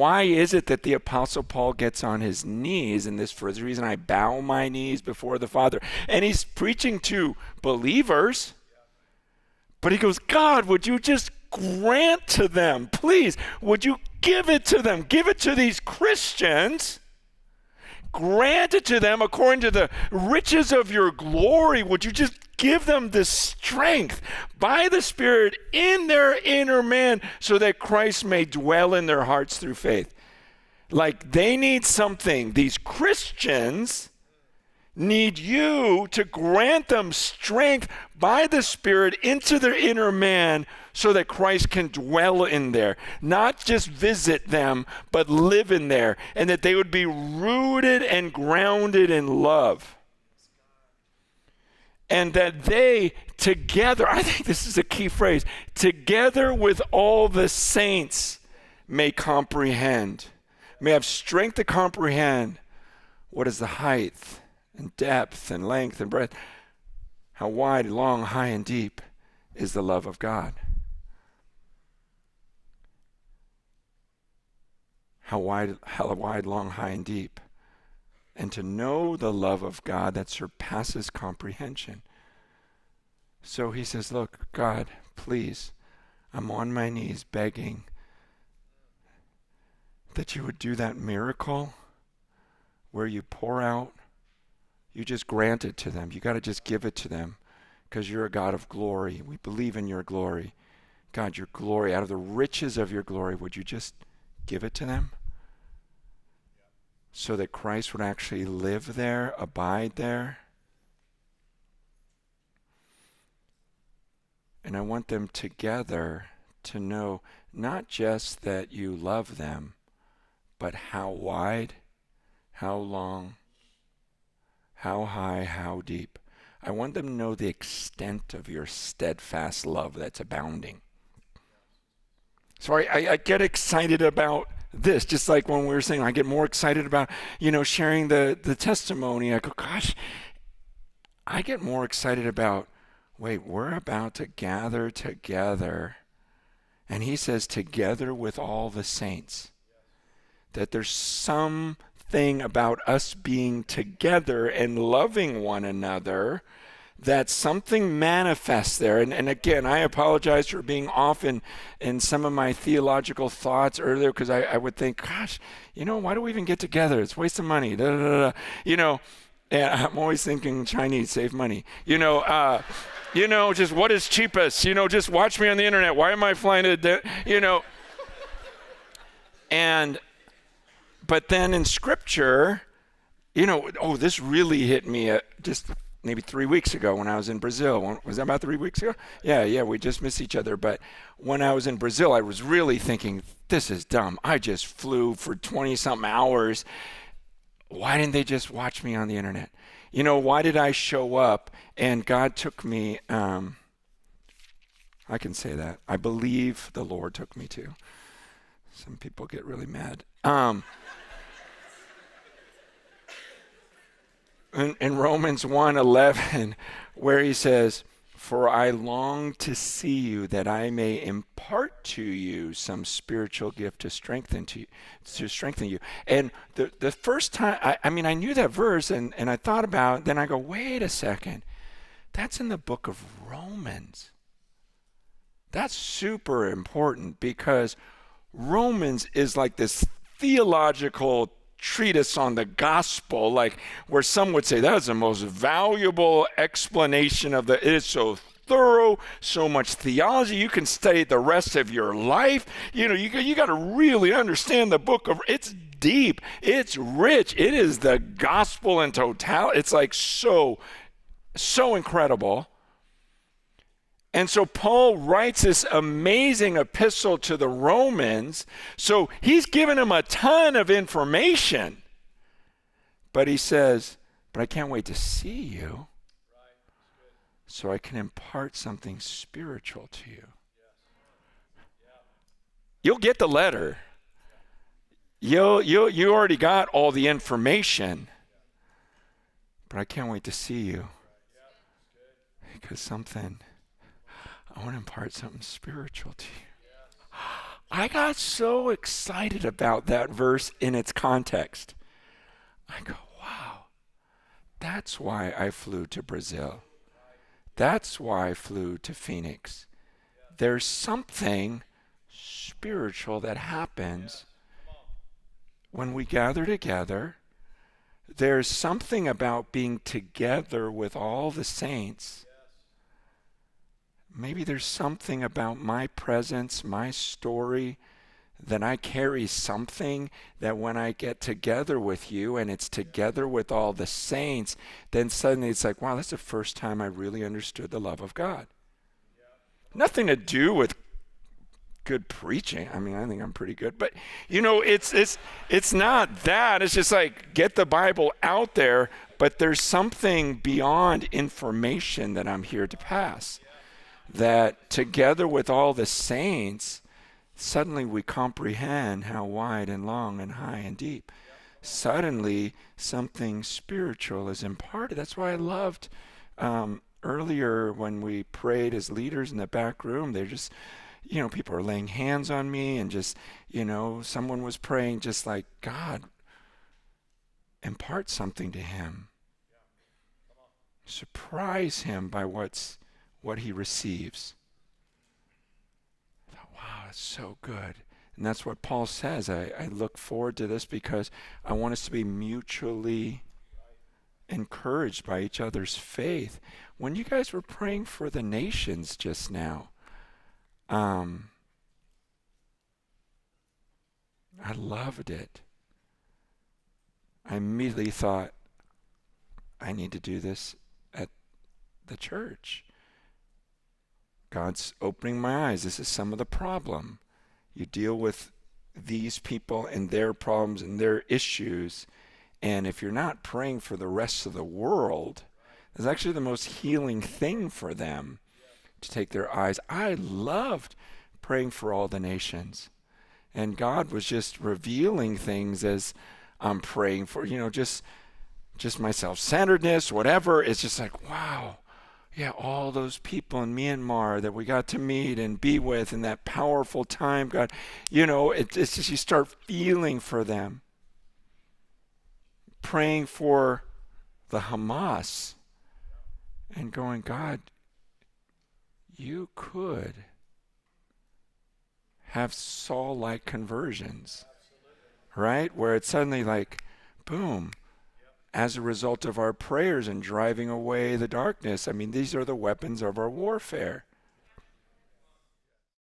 why is it that the Apostle Paul gets on his knees in this? For the reason I bow my knees before the Father. And he's preaching to believers. But he goes, God, would you just grant to them, please, would you give it to them? Give it to these Christians. Grant it to them according to the riches of your glory. Would you just give them the strength by the Spirit in their inner man so that Christ may dwell in their hearts through faith? Like they need something. These Christians need you to grant them strength by the Spirit into their inner man so that Christ can dwell in there, not just visit them, but live in there, and that they would be rooted and grounded in love. And that they together, I think this is a key phrase, together with all the saints may comprehend, may have strength to comprehend what is the height and depth and length and breadth, how wide, long, high, and deep is the love of God. How wide, long, high, and deep. And to know the love of God that surpasses comprehension. So he says, look, God, please, I'm on my knees begging that you would do that miracle where you pour out. You just grant it to them. You got to just give it to them because you're a God of glory. We believe in your glory. God, your glory, out of the riches of your glory, would you just give it to them? So that Christ would actually live there, abide there. And I want them together to know not just that you love them, but how wide, how long, how high, how deep. I want them to know the extent of your steadfast love that's abounding. So I get excited about this, just like when we were saying, I get more excited about, sharing the testimony. I go, gosh, I get more excited about, wait, we're about to gather together. And he says, together with all the saints. That there's something about us being together and loving one another that something manifests there. And again, I apologize for being off in some of my theological thoughts earlier, because I would think, gosh, why do we even get together? It's a waste of money. And I'm always thinking Chinese, save money. Just what is cheapest? Just watch me on the internet. Why am I flying to, But then in Scripture, this really hit me just maybe 3 weeks ago when I was in Brazil. Was that about 3 weeks ago? Yeah, we just missed each other. But when I was in Brazil, I was really thinking, this is dumb. I just flew for 20-something hours. Why didn't they just watch me on the internet? Why did I show up and God took me? I can say that. I believe the Lord took me to. Some people get really mad. In Romans 1:11, where he says, for I long to see you that I may impart to you some spiritual gift to strengthen you. And the first time, I knew that verse and I thought about it, then I go, wait a second. That's in the book of Romans. That's super important because Romans is like this theological treatise on the gospel, like where some would say that is the most valuable explanation of it is so thorough, so much theology, you can study the rest of your life. You got to really understand the book of, it's deep, it's rich, it is the gospel in total. It's like so incredible. And so Paul writes this amazing epistle to the Romans. So he's given them a ton of information. But he says, but I can't wait to see you so I can impart something spiritual to you. You'll get the letter. You already got all the information. But I can't wait to see you. Because I want to impart something spiritual to you. I got so excited about that verse in its context. I go, wow, that's why I flew to Brazil. That's why I flew to Phoenix. There's something spiritual that happens when we gather together. There's something about being together with all the saints. Maybe there's something about my presence, my story, that I carry something that when I get together with you and it's together with all the saints, then suddenly it's like, wow, that's the first time I really understood the love of God. Nothing to do with good preaching. I mean, I think I'm pretty good, but it's not that. It's just like get the Bible out there, but there's something beyond information that I'm here to pass. That together with all the saints, suddenly we comprehend how wide and long and high and deep. Suddenly something spiritual is imparted. That's why I loved earlier when we prayed as leaders in the back room. They're just, people are laying hands on me and just, someone was praying just like, God, impart something to him. Surprise him by what he receives. I thought, wow, it's so good. And that's what Paul says. I look forward to this because I want us to be mutually encouraged by each other's faith. When you guys were praying for the nations just now, I loved it. I immediately thought, I need to do this at the church. God's opening my eyes. This is some of the problem. You deal with these people and their problems and their issues, and if you're not praying for the rest of the world, it's actually the most healing thing for them to take their eyes. I loved praying for all the nations, and God was just revealing things as I'm praying for, just my self-centeredness, whatever. It's just like, wow. Yeah, all those people in Myanmar that we got to meet and be with in that powerful time, God, it's just you start feeling for them. Praying for the Hamas and going, God, you could have Saul-like conversions, right? Where it's suddenly like, boom. As a result of our prayers and driving away the darkness. I mean, these are the weapons of our warfare.